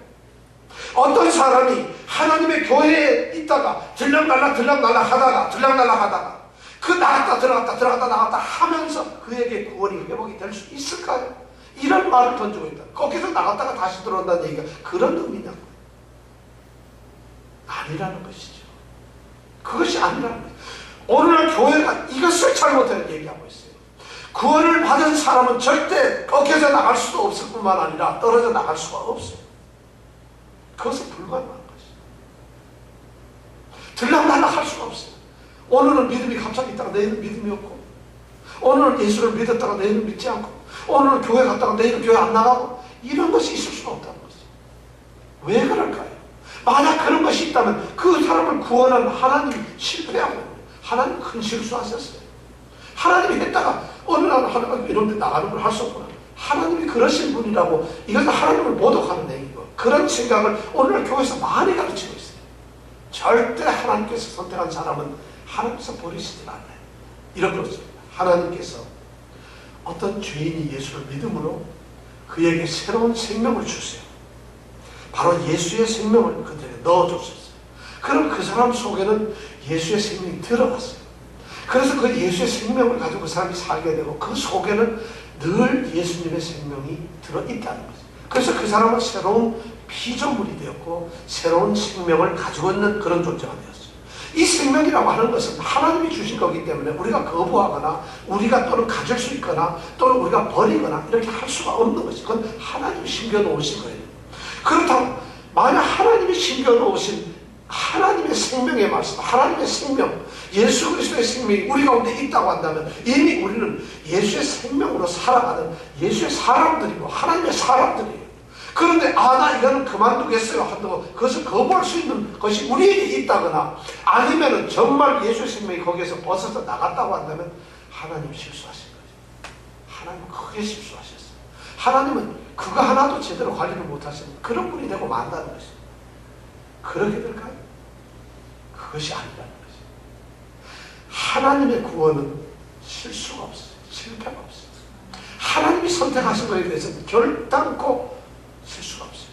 어떤 사람이 하나님의 교회에 있다가 들락날락 하다가 그 나갔다 들어갔다 하면서 그에게 구원이 회복이 될 수 있을까요? 이런 말을 던지고 있다. 거기서 나갔다가 다시 들어온다는 얘기가 그런 의미냐고. 아니라는 것이죠. 그것이 아니라는 것이죠. 오늘날 교회가 이것을 잘못해서 얘기하고 있어요. 구원을 받은 사람은 절대 꺾여져 나갈 수도 없을 뿐만 아니라 떨어져 나갈 수가 없어요. 그것은 불가능한 것이죠. 들락날락 할 수가 없어요. 오늘은 믿음이 갑자기 있다가 내일은 믿음이 없고, 오늘은 예수를 믿었다가 내일은 믿지 않고, 오늘은 교회 갔다가 내일은 교회 안 나가고, 이런 것이 있을 수가 없다는 거죠. 왜 그럴까요? 만약 그런 것이 있다면 그 사람을 구원한 하나님이 실패하고 있는 거예요. 하나님 큰 실수하셨어요. 하나님이 했다가 어느 날 하나님 이런 데 나가는 걸 할 수 없구나. 하나님이 그러신 분이라고, 이것은 하나님을 모독하는 얘기고, 그런 생각을 오늘날 교회에서 많이 가르치고 있어요. 절대 하나님께서 선택한 사람은 하나님께서 버리시질 않아요. 이런 것입니다. 하나님께서 어떤 죄인이 예수를 믿음으로 그에게 새로운 생명을 주세요. 바로 예수의 생명을 그들에게 넣어줬었어요. 그럼 그 사람 속에는 예수의 생명이 들어갔어요. 그래서 그 예수의 생명을 가지고 그 사람이 살게 되고 그 속에는 늘 예수님의 생명이 들어있다는 거죠. 그래서 그 사람은 새로운 피조물이 되었고 새로운 생명을 가지고 있는 그런 존재가 되었어요. 이 생명이라고 하는 것은 하나님이 주신 거기 때문에 우리가 거부하거나 우리가 또는 가질 수 있거나 또는 우리가 버리거나 이렇게 할 수가 없는 것이, 그건 하나님이 심겨놓으신 거예요. 그렇다고 만약 하나님이 심겨놓으신 하나님의 생명의 말씀, 하나님의 생명, 예수 그리스도의 생명이 우리 가운데 있다고 한다면 이미 우리는 예수의 생명으로 살아가는 예수의 사람들이고 하나님의 사람들이에요. 그런데 나 이거는 그만두겠어요 한다고 그것을 거부할 수 있는 것이 우리에게 있다거나 아니면은 정말 예수의 생명이 거기에서 벗어서 나갔다고 한다면 하나님 실수하신 거죠. 하나님은 크게 실수하셨어요. 하나님은 그거 하나도 제대로 관리를 못하시는 그런 분이 되고 만다는 것이죠. 그렇게 될까요? 그것이 아니라는 거죠. 하나님의 구원은 실수가 없어요. 실패가 없어요. 하나님이 선택하신 것에 대해서는 결단코 실수가 없어요.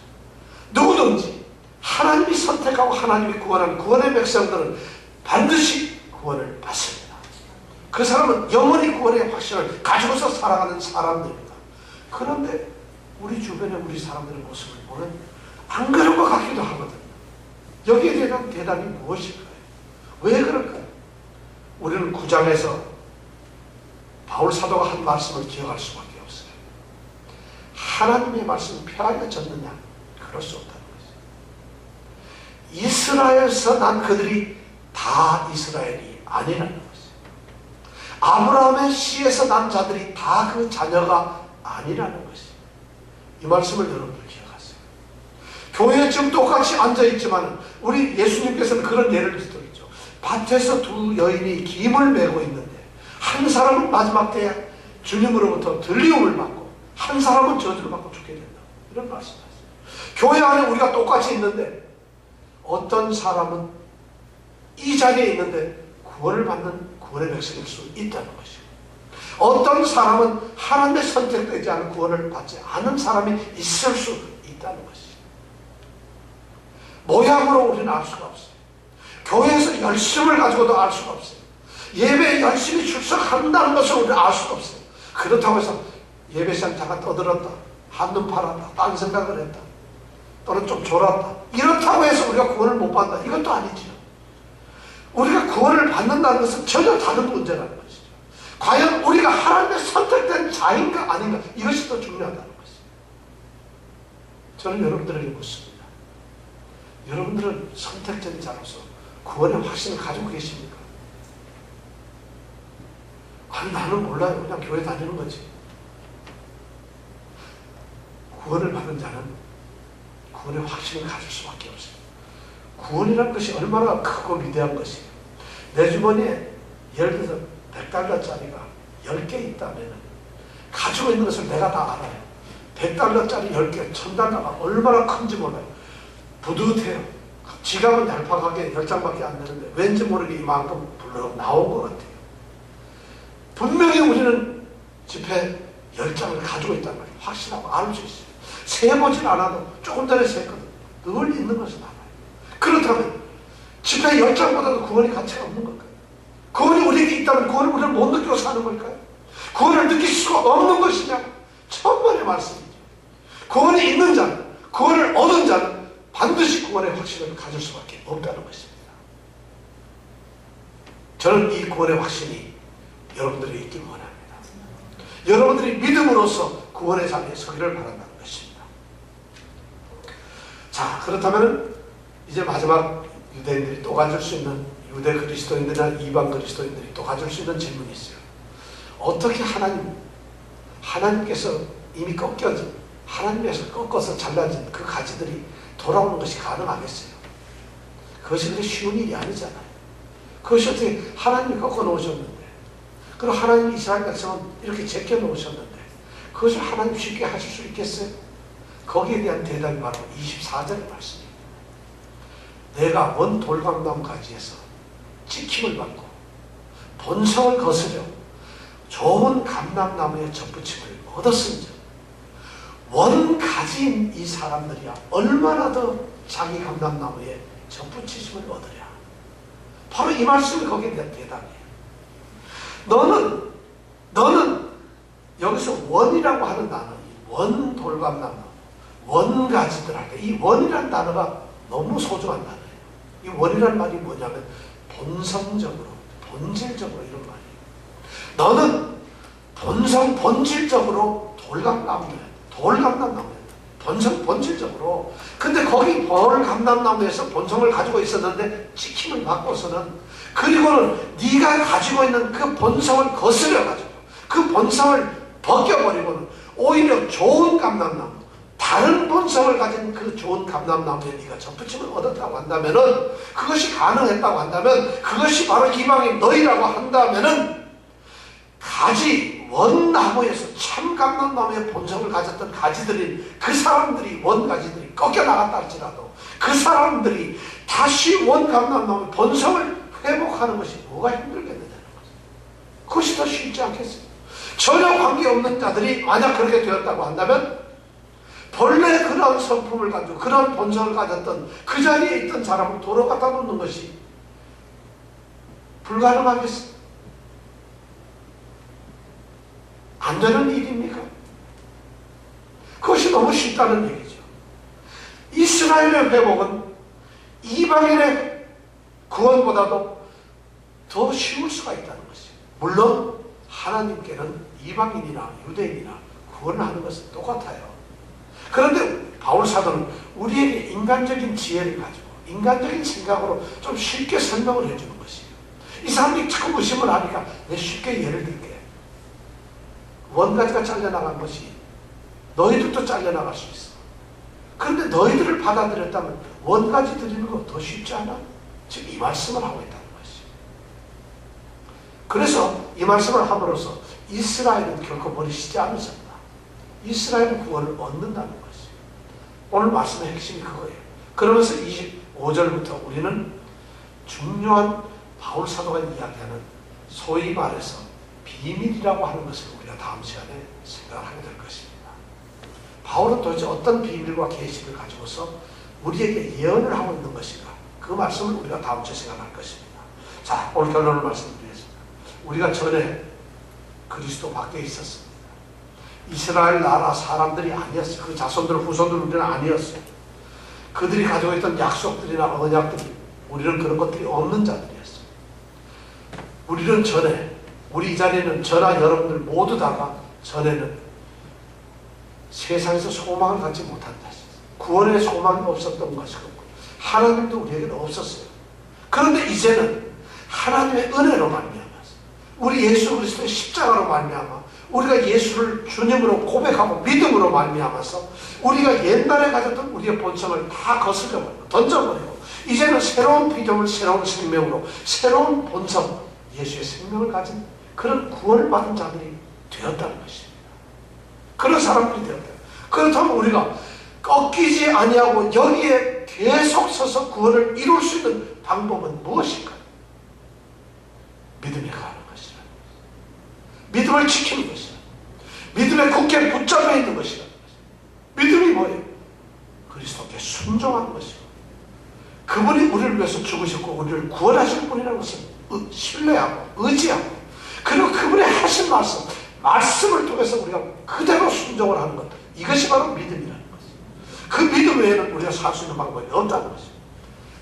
누구든지 하나님이 선택하고 하나님이 구원하는 구원의 백성들은 반드시 구원을 받습니다. 그 사람은 영원히 구원의 확신을 가지고서 살아가는 사람들입니다. 그런데 우리 주변에 우리 사람들의 모습을 보면 안 그런 것 같기도 하거든요. 여기에 대한 대답이 무엇일까요? 왜 그럴까요? 우리는 9장에서 바울 사도가 한 말씀을 기억할 수밖에 없어요. 하나님의 말씀이 폐하여졌느냐? 그럴 수 없다는 거죠. 이스라엘에서 난 그들이 다 이스라엘이 아니라는 거죠. 아브라함의 씨에서 난 자들이 다 그 자녀가 아니라는 것이. 이 말씀을 여러분들 기억하세요. 교회에 지금 똑같이 앉아있지만 우리 예수님께서는 그런 예를 들었죠. 밭에서 두 여인이 김을 메고 있는데 한 사람은 마지막 때에 주님으로부터 들리움을 받고 한 사람은 저주를 받고 죽게 된다. 이런 말씀을 하세요. 교회 안에 우리가 똑같이 있는데 어떤 사람은 이 자리에 있는데 구원을 받는 구원의 백성일 수 있다는 것이고 어떤 사람은 하나님의 선택되지 않은 구원을 받지 않은 사람이 있을 수 있다는 것이죠. 모양으로 우리는 알 수가 없어요. 교회에서 열심을 가지고도 알 수가 없어요. 예배에 열심히 출석한다는 것을 우리는 알 수가 없어요. 그렇다고 해서 예배시장 잠깐 떠들었다, 한눈 팔았다, 딴 생각을 했다, 또는 좀 졸았다, 이렇다고 해서 우리가 구원을 못 받는다, 이것도 아니죠. 우리가 구원을 받는다는 것은 전혀 다른 문제라는 것이죠. 과연 우리가 하나님의 선택된 자인가 아닌가, 이것이 더 중요하다는 것이죠. 저는 여러분들에게 묻습니다. 여러분들은 선택된 자로서 구원의 확신을 가지고 계십니까? 아니, 나는 몰라요. 그냥 교회 다니는 거지. 구원을 받은 자는 구원의 확신을 가질 수밖에 없어요. 구원이라는 것이 얼마나 크고 위대한 것이에요. 내 주머니에 예를 들어서 100달러짜리가 10개 있다면 가지고 있는 것을 내가 다 알아요. 100달러짜리 10개, 1000달러가 얼마나 큰지 몰라요. 부듯해요. 지갑은 얄팍하게 10장밖에 안 되는데 왠지 모르게 이만큼 불러 나온 것 같아요. 분명히 우리는 지폐 10장을 가지고 있단 말이에요. 확실하고 알 수 있어요. 세보진 않아도 조금 전에 세거든. 늘 있는 것을 알아요. 그렇다면 지폐 10장보다도 구원의 가치가 없는 걸까요? 구원이 우리에게 있다면 구원을 우리는 못 느끼고 사는 걸까요? 구원을 느낄 수가 없는 것이냐? 천만의 말씀이죠. 구원이 있는 자는, 구원을 얻은 자는 반드시 구원의 확신을 가질 수밖에 없다는 것입니다. 저는 이 구원의 확신이 여러분들에게 있길 원합니다. 여러분들이 믿음으로써 구원의 자리에 서기를 바란다는 것입니다. 자, 그렇다면 이제 마지막 유대인들이 또 가질 수 있는, 유대 그리스도인들이나 이방 그리스도인들이 또 가질 수 있는 질문이 있어요. 어떻게 하나님께서 이미 꺾여진, 하나님에서 꺾어서 잘라진 그 가지들이 돌아오는 것이 가능하겠어요? 그것이 그렇게 쉬운 일이 아니잖아요. 그것이 어떻게 하나님이 꺾어 놓으셨는데, 그리고 하나님 이스라엘 백성은 이렇게 제껴 놓으셨는데 그것을 하나님 쉽게 하실 수 있겠어요? 거기에 대한 대답이 바로 24절의 말씀입니다. 내가 원 돌감나무 가지에서 찍힘을 받고 본성을 거스려 좋은 감람나무에 접붙임을 얻었은즉 원 가지인 이 사람들이야 얼마나 더 자기 감람나무에 접붙이심을 얻으랴. 바로 이 말씀이 거기에 대한 대답이에요. 너는 여기서 원이라고 하는 단어, 원 돌감나무, 원 가지들 할 때 이 원이라는 단어가 너무 소중한 단어예요. 이 원이라는 말이 뭐냐면 본성적으로, 본질적으로 이런 말이에요. 너는 본질적으로 돌감나무야. 본질적으로. 근데 거기 돌감나무에서 본성을 가지고 있었는데 찍힘을 받고서는, 그리고는 네가 가지고 있는 그 본성을 거스려가지고 그 본성을 벗겨버리고는 오히려 좋은 감람나무, 다른 본성을 가진 그 좋은 감람나무에 네가 접붙임을 얻었다고 한다면은, 그것이 가능했다고 한다면, 그것이 바로 이방인 너희라고 한다면은, 원나무에서 참 감람나무의 본성을 가졌던 가지들이, 그 사람들이, 원가지들이 꺾여나갔다 할지라도 그 사람들이 다시 원감람나무의 본성을 회복하는 것이 뭐가 힘들겠느냐는 거죠. 그것이 더 쉽지 않겠어요? 전혀 관계없는 자들이 만약 그렇게 되었다고 한다면, 본래 그런 성품을 가지고 그런 본성을 가졌던 그 자리에 있던 사람을 도로 갖다 놓는 것이 불가능하겠어요? 안 되는 일입니까? 그것이 너무 쉽다는 얘기죠. 이스라엘의 회복은 이방인의 구원보다도 더 쉬울 수가 있다는 것이죠. 물론 하나님께는 이방인이나 유대인이나 구원을 하는 것은 똑같아요. 그런데 바울 사도는 우리에게 인간적인 지혜를 가지고 인간적인 생각으로 좀 쉽게 설명을 해주는 것이에요. 이 사람들이 자꾸 의심을 하니까 내가 쉽게 예를 들게. 원가지가 잘려나간 것이 너희들도 잘려나갈 수 있어. 그런데 너희들을 받아들였다면 원가지 드리는 거 더 쉽지 않아? 지금 이 말씀을 하고 있다는 것이죠. 그래서 이 말씀을 함으로써 이스라엘은 결코 버리시지 않으셨다. 이스라엘은 구원을 얻는다는 것이죠. 오늘 말씀의 핵심이 그거예요. 그러면서 25절부터 우리는 중요한 바울 사도가 이야기하는, 소위 말해서 비밀이라고 하는 것을 우리가 다음 시간에 생각을 하게 될 것입니다. 바울은 도대체 어떤 비밀과 계시를 가지고서 우리에게 예언을 하고 있는 것인가, 그 말씀을 우리가 다음 주에 생각할 것입니다. 자, 오늘 결론을 말씀드리겠습니다. 우리가 전에 그리스도 밖에 있었습니다. 이스라엘 나라 사람들이 아니었어요. 그 자손들 후손들 우리는 아니었어요. 그들이 가지고 있던 약속들이나 언약들이, 우리는 그런 것들이 없는 자들이었어요. 우리는 전에, 우리 이 자리에는 저나 여러분들 모두 다가 전에는 세상에서 소망을 갖지 못한 자였어요. 구원의 소망이 없었던 것이고 하나님도 우리에게는 없었어요. 그런데 이제는 하나님의 은혜로 말미암아서, 우리 예수 그리스도의 십자가로 말미암아 우리가 예수를 주님으로 고백하고 믿음으로 말미암아서 우리가 옛날에 가졌던 우리의 본성을 다 거슬려버리고 던져버리고 이제는 새로운 피조물, 새로운 생명으로 새로운 본성, 예수의 생명을 가진 그런 구원을 받은 자들이 되었다는 것입니다. 그런 사람들이 되었다. 그렇다면 우리가 꺾이지 아니하고 여기에 계속 서서 구원을 이룰 수 있는 방법은 무엇일까요? 믿음에 가는 것이라. 믿음을 지키는 것이라. 믿음에 굳게 붙잡혀 있는 것이라. 믿음이 뭐예요? 그리스도께 순종하는 것이고, 그분이 우리를 위해서 죽으셨고 우리를 구원하실 분이라는 것을 신뢰하고 의지하고, 그리고 그분의 하신 말씀을 통해서 우리가 그대로 순종을 하는 것, 이것이 바로 믿음이라는 것이죠. 그 믿음 외에는 우리가 살 수 있는 방법이 없다는 것이죠.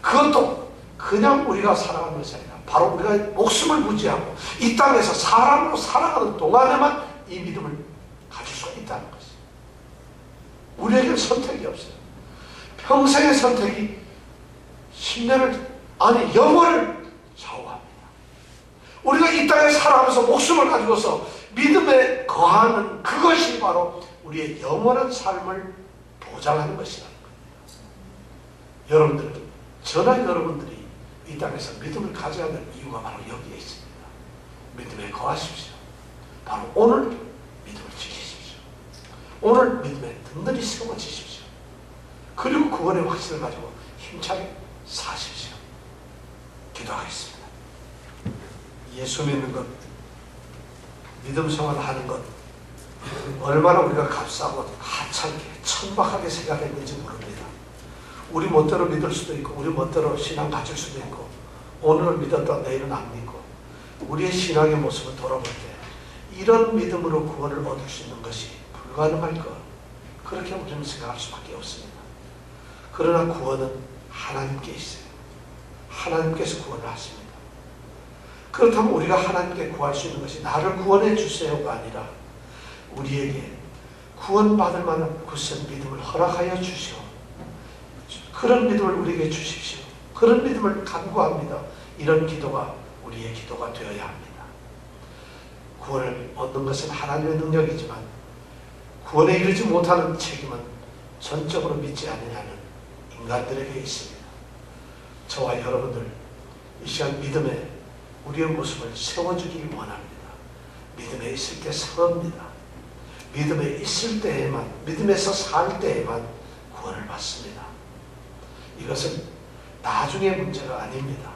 그것도 그냥 우리가 살아가는 것이 아니라 바로 우리가 목숨을 무지하고 이 땅에서 사람으로 살아가는 동안에만 이 믿음을 가질 수가 있다는 것이죠. 우리에게는 선택이 없어요. 평생의 선택이 10년을, 아니 영원을 좌우합니다. 우리가 이 땅에 살아가면서 목숨을 가지고서 믿음에 거하는 그것이 바로 우리의 영원한 삶을 보장하는 것이라는 거예요. 여러분들, 저나 여러분들이 이 땅에서 믿음을 가져야 될 이유가 바로 여기에 있습니다. 믿음에 거하십시오. 바로 오늘 믿음을 지키십시오. 오늘 믿음에 든든히 세워지십시오. 그리고 구원의 확신을 가지고 힘차게 사십시오. 기도하겠습니다. 예수 믿는 것, 믿음 생활을 하는 것, 얼마나 우리가 값싸고 하찮게 천박하게 생각했는지 모릅니다. 우리 멋대로 믿을 수도 있고 우리 멋대로 신앙 가질 수도 있고, 오늘은 믿었다 내일은 안 믿고, 우리의 신앙의 모습을 돌아볼 때 이런 믿음으로 구원을 얻을 수 있는 것이 불가능할 것, 그렇게 우리는 생각할 수밖에 없습니다. 그러나 구원은 하나님께 있어요. 하나님께서 구원을 하십니다. 그렇다면 우리가 하나님께 구할 수 있는 것이 나를 구원해 주세요가 아니라 우리에게 구원받을 만한 굳센 믿음을 허락하여 주시오. 그런 믿음을 우리에게 주십시오. 그런 믿음을 간구합니다. 이런 기도가 우리의 기도가 되어야 합니다. 구원을 얻는 것은 하나님의 능력이지만 구원에 이르지 못하는 책임은 전적으로 믿지 않느냐는 인간들에게 있습니다. 저와 여러분들 이 시간 믿음에 우리의 모습을 세워주길 원합니다. 믿음에 있을 때 섭니다. 믿음에 있을 때에만, 믿음에서 살 때에만 구원을 받습니다. 이것은 나중의 문제가 아닙니다.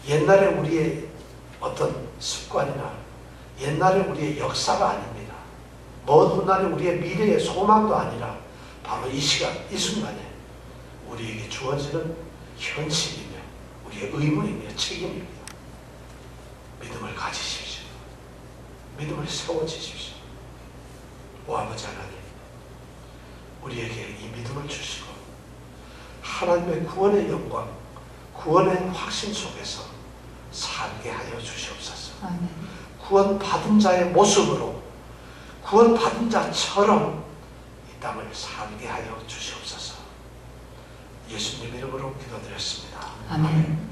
옛날에 우리의 어떤 습관이나 옛날에 우리의 역사가 아닙니다. 먼 훗날에 우리의 미래의 소망도 아니라 바로 이 시간, 이 순간에 우리에게 주어지는 현실이며 우리의 의무이며 책임입니다. 믿음을 가지십시오. 믿음을 세워지십시오. 오 아버지 하나님, 우리에게 이 믿음을 주시고 하나님의 구원의 영광, 구원의 확신 속에서 살게 하여 주시옵소서. 아멘. 구원받은 자의 모습으로, 구원받은 자처럼 이 땅을 살게 하여 주시옵소서. 예수님 이름으로 기도드렸습니다.
아멘.